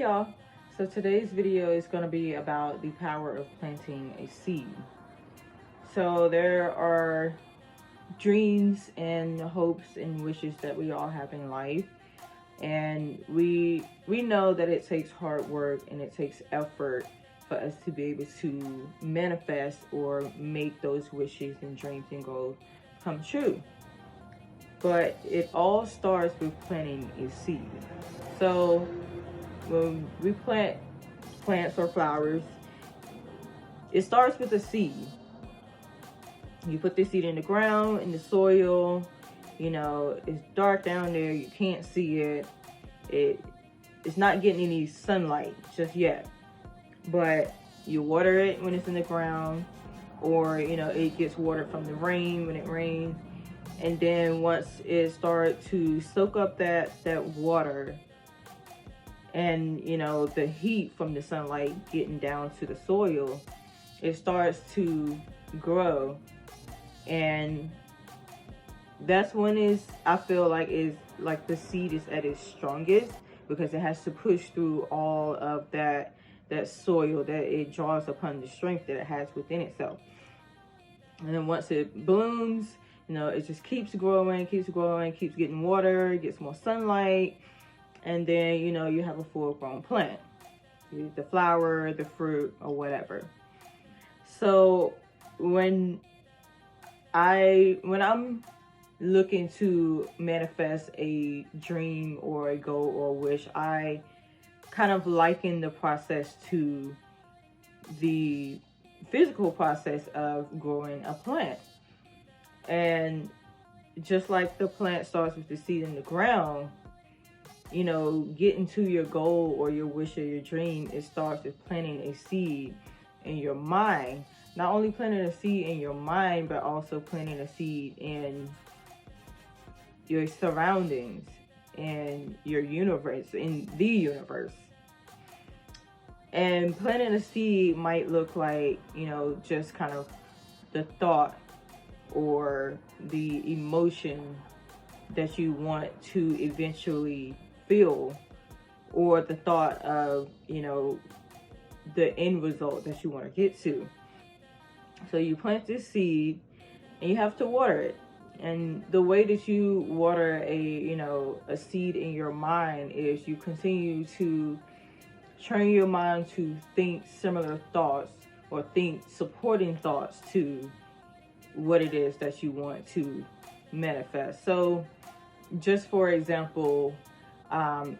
y'all. So today's video is going to be about the power of planting a seed. So there are dreams and hopes and wishes that we all have in life, and we know that it takes hard work and it takes effort for us to be able to manifest or make those wishes and dreams and goals come true. But it all starts with planting a seed. So when we plant plants or flowers, it starts with a seed. You put the seed in the ground, in the soil. You know, it's dark down there, you can't see it. It's not getting any sunlight just yet. But you water it when it's in the ground, or you know, it gets water from the rain when it rains. And then once it starts to soak up that water, and you know, the heat from the sunlight getting down to the soil, it starts to grow. And that's when I feel like the seed is at its strongest, because it has to push through all of that soil, that it draws upon the strength that it has within itself. And then once it blooms, you know, it just keeps growing, keeps getting water, gets more sunlight. And then, you know, you have a full-grown plant, the flower, the fruit, or whatever. So when I'm looking to manifest a dream or a goal or a wish, I kind of liken the process to the physical process of growing a plant. And just like the plant starts with the seed in the ground, you know, getting to your goal or your wish or your dream, it starts with planting a seed in your mind. Not only planting a seed in your mind, but also planting a seed in your surroundings, in your universe, in the universe. And planting a seed might look like, you know, just kind of the thought or the emotion that you want to eventually feel, or the thought of, you know, the end result that you want to get to. So you plant this seed and you have to water it. And the way that you water a seed in your mind is you continue to train your mind to think similar thoughts, or think supporting thoughts to what it is that you want to manifest. So just for example,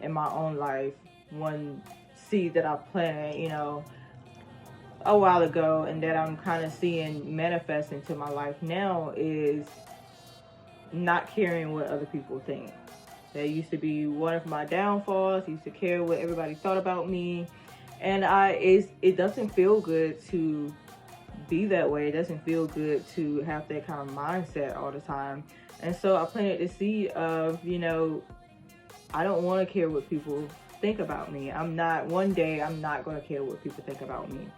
in my own life, one seed that I planted, you know, a while ago, and that I'm kind of seeing manifest into my life now, is not caring what other people think. That used to be one of my downfalls. I used to care what everybody thought about me, and it doesn't feel good to be that way. It doesn't feel good to have that kind of mindset all the time. And so I planted the seed of, you know, I don't want to care what people think about me. One day I'm not going to care what people think about me.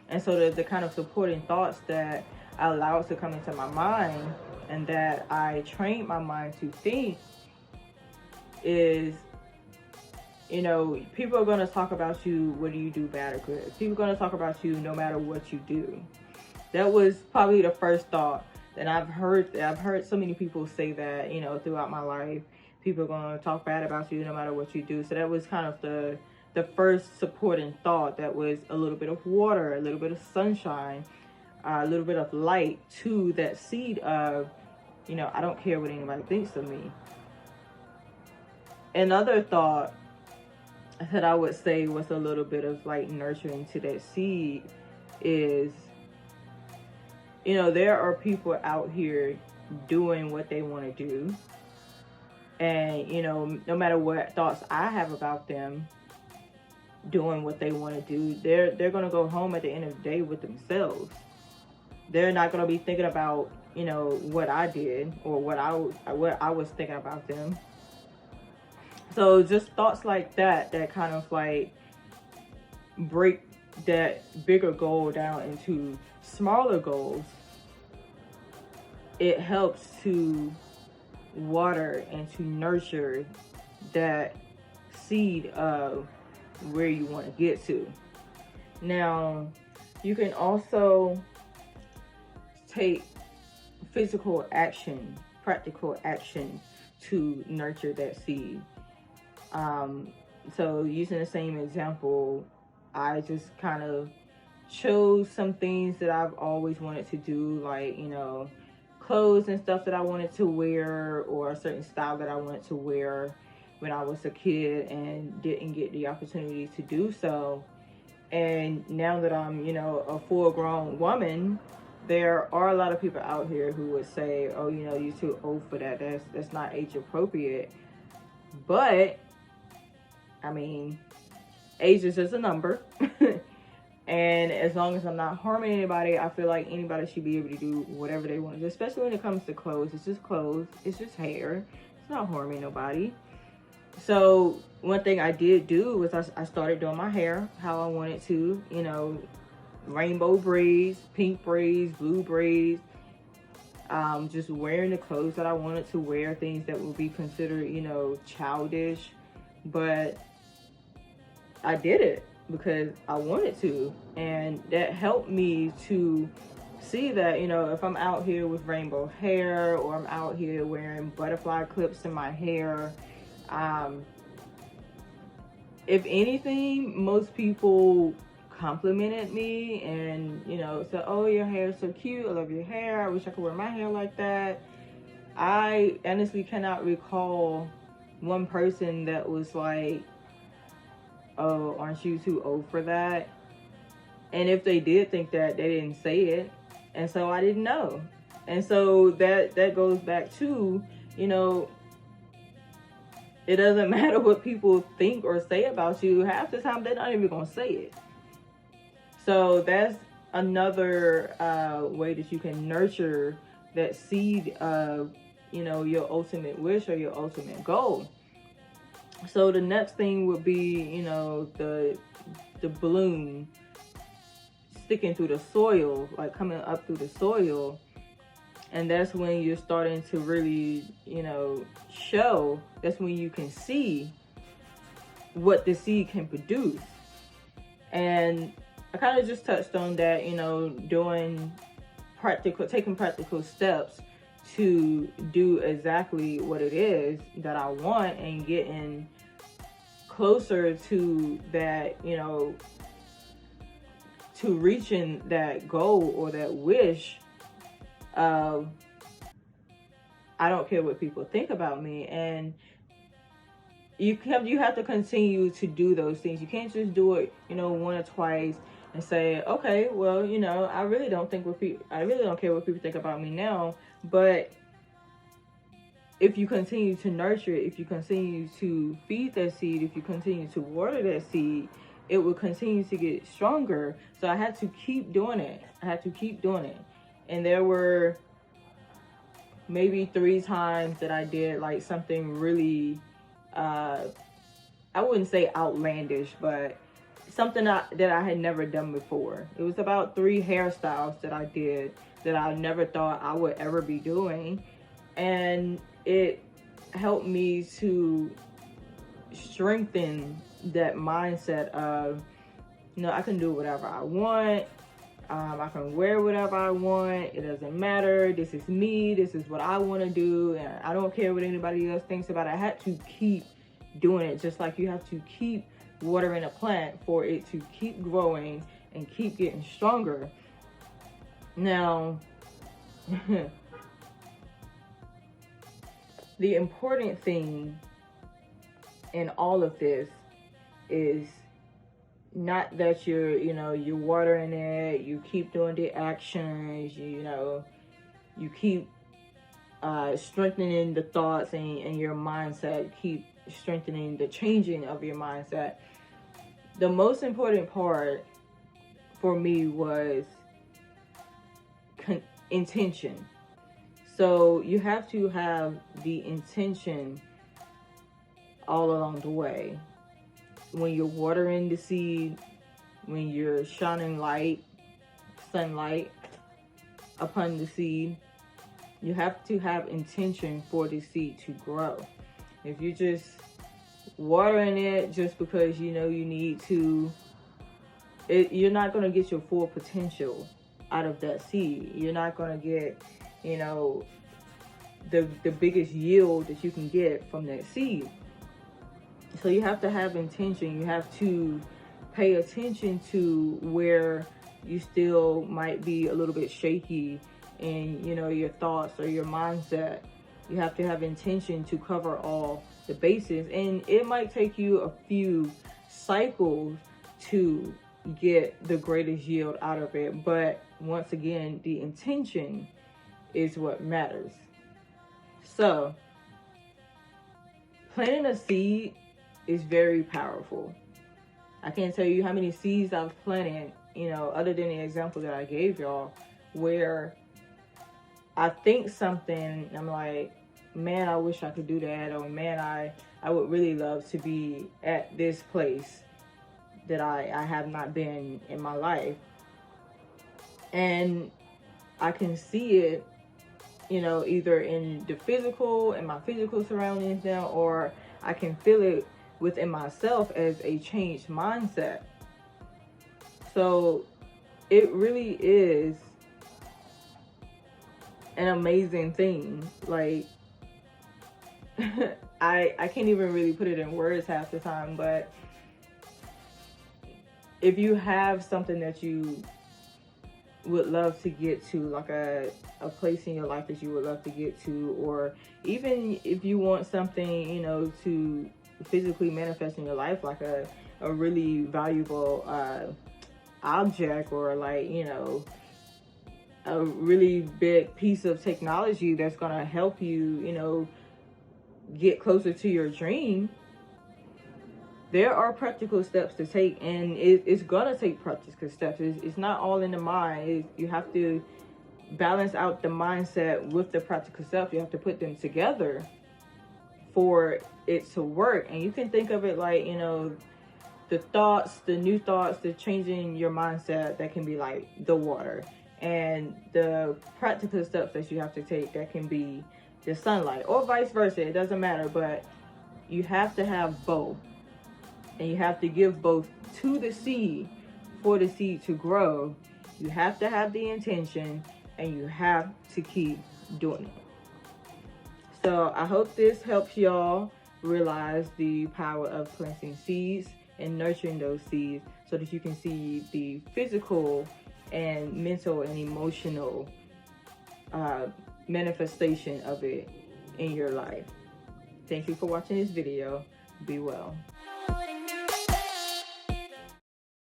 And so the kind of supporting thoughts that I allowed to come into my mind, and that I trained my mind to think, is, you know, people are going to talk about you whether you do bad or good. People are going to talk about you no matter what you do. That was probably the first thought that I've heard so many people say that, you know, throughout my life. People are going to talk bad about you no matter what you do. So that was kind of the first supporting thought, that was a little bit of water, a little bit of sunshine, a little bit of light to that seed of, you know, I don't care what anybody thinks of me. Another thought that I would say was a little bit of like nurturing to that seed is, you know, there are people out here doing what they want to do. And, you know, no matter what thoughts I have about them doing what they want to do, they're going to go home at the end of the day with themselves. They're not going to be thinking about, you know, what I did or what I was thinking about them. So just thoughts like that kind of like break that bigger goal down into smaller goals. It helps to water and to nurture that seed of where you want to get to. Now, you can also take physical action, practical action to nurture that seed. So using the same example, I just kind of chose some things that I've always wanted to do, like, you know, clothes and stuff that I wanted to wear, or a certain style that I wanted to wear when I was a kid and didn't get the opportunity to do so. And now that I'm, you know, a full-grown woman, there are a lot of people out here who would say, oh, you know, you're too old for that. That's not age appropriate. But, I mean, age is just a number. And as long as I'm not harming anybody, I feel like anybody should be able to do whatever they want to do, especially when it comes to clothes. It's just clothes. It's just hair. It's not harming nobody. So one thing I did do was I started doing my hair how I wanted to, you know, rainbow braids, pink braids, blue braids, just wearing the clothes that I wanted to wear, things that would be considered, you know, childish. But I did it because I wanted to, and that helped me to see that, you know, if I'm out here with rainbow hair, or I'm out here wearing butterfly clips in my hair, if anything, most people complimented me and, you know, said, oh, your hair is so cute, I love your hair, I wish I could wear my hair like that. I honestly cannot recall one person that was like, oh, aren't you too old for that? And if they did think that, they didn't say it, and so I didn't know. And so that goes back to, you know, it doesn't matter what people think or say about you. Half the time, they're not even gonna say it. So that's another way that you can nurture that seed of, you know, your ultimate wish or your ultimate goal. So the next thing would be, you know, the bloom sticking through the soil, like coming up through the soil. And that's when you're starting to really, you know, show. That's when you can see what the seed can produce. And I kind of just touched on that, you know, taking practical steps to do exactly what it is that I want, and getting closer to that, you know, to reaching that goal or that wish of, I don't care what people think about me. And you have to continue to do those things. You can't just do it, you know, one or twice and say, okay, well, you know, I really don't care what people think about me now. But if you continue to nurture it, if you continue to feed that seed, if you continue to water that seed, it will continue to get stronger. So I had to keep doing it. And there were maybe 3 times that I did like something really, I wouldn't say outlandish, but something that I had never done before. It was about 3 hairstyles that I did that I never thought I would ever be doing. And it helped me to strengthen that mindset of, you know, I can do whatever I want. I can wear whatever I want. It doesn't matter. This is me. This is what I want to do. And I don't care what anybody else thinks about it. I had to keep doing it, just like you have to keep watering a plant for it to keep growing and keep getting stronger. Now, the important thing in all of this is not that you're watering it, you keep doing the actions, you keep strengthening the thoughts and your mindset, keep strengthening the changing of your mindset. The most important part for me was intention. So you have to have the intention all along the way. When you're watering the seed, when you're shining sunlight upon the seed, you have to have intention for the seed to grow. If you're just watering it just because you know you need to. You're not going to get your full potential out of that seed. You're not going to get, you know, the biggest yield that you can get from that seed. So you have to have intention. You have to pay attention to where you still might be a little bit shaky in, you know, your thoughts or your mindset. You have to have intention to cover all the bases, and it might take you a few cycles to get the greatest yield out of it. But once again, the intention is what matters. So planting a seed is very powerful. I can't tell you how many seeds I've planted, you know, other than the example that I gave y'all, where I think something, I'm like, man, I wish I could do that, or man, I would really love to be at this place that I have not been in my life. And I can see it, you know, either in the physical, in my physical surroundings now, or I can feel it within myself as a changed mindset. So it really is an amazing thing. Like, I can't even really put it in words half the time, but if you have something that you would love to get to, like a place in your life that you would love to get to, or even if you want something, you know, to physically manifest in your life, like a really valuable object, or like, you know, a really big piece of technology that's gonna help you, you know, get closer to your dream, there are practical steps to take, and it's gonna take practical steps. It's not all in the mind. You have to balance out the mindset with the practical steps. You have to put them together for it to work. And you can think of it like, you know, the thoughts, the new thoughts, the changing your mindset, that can be like the water, and the practical steps that you have to take, that can be the sunlight, or vice versa. It doesn't matter, but you have to have both, and you have to give both to the seed for the seed to grow. You have to have the intention, and you have to keep doing it. So I hope this helps y'all realize the power of planting seeds and nurturing those seeds, so that you can see the physical and mental and emotional manifestation of it in your life. Thank you for watching this video. Be well.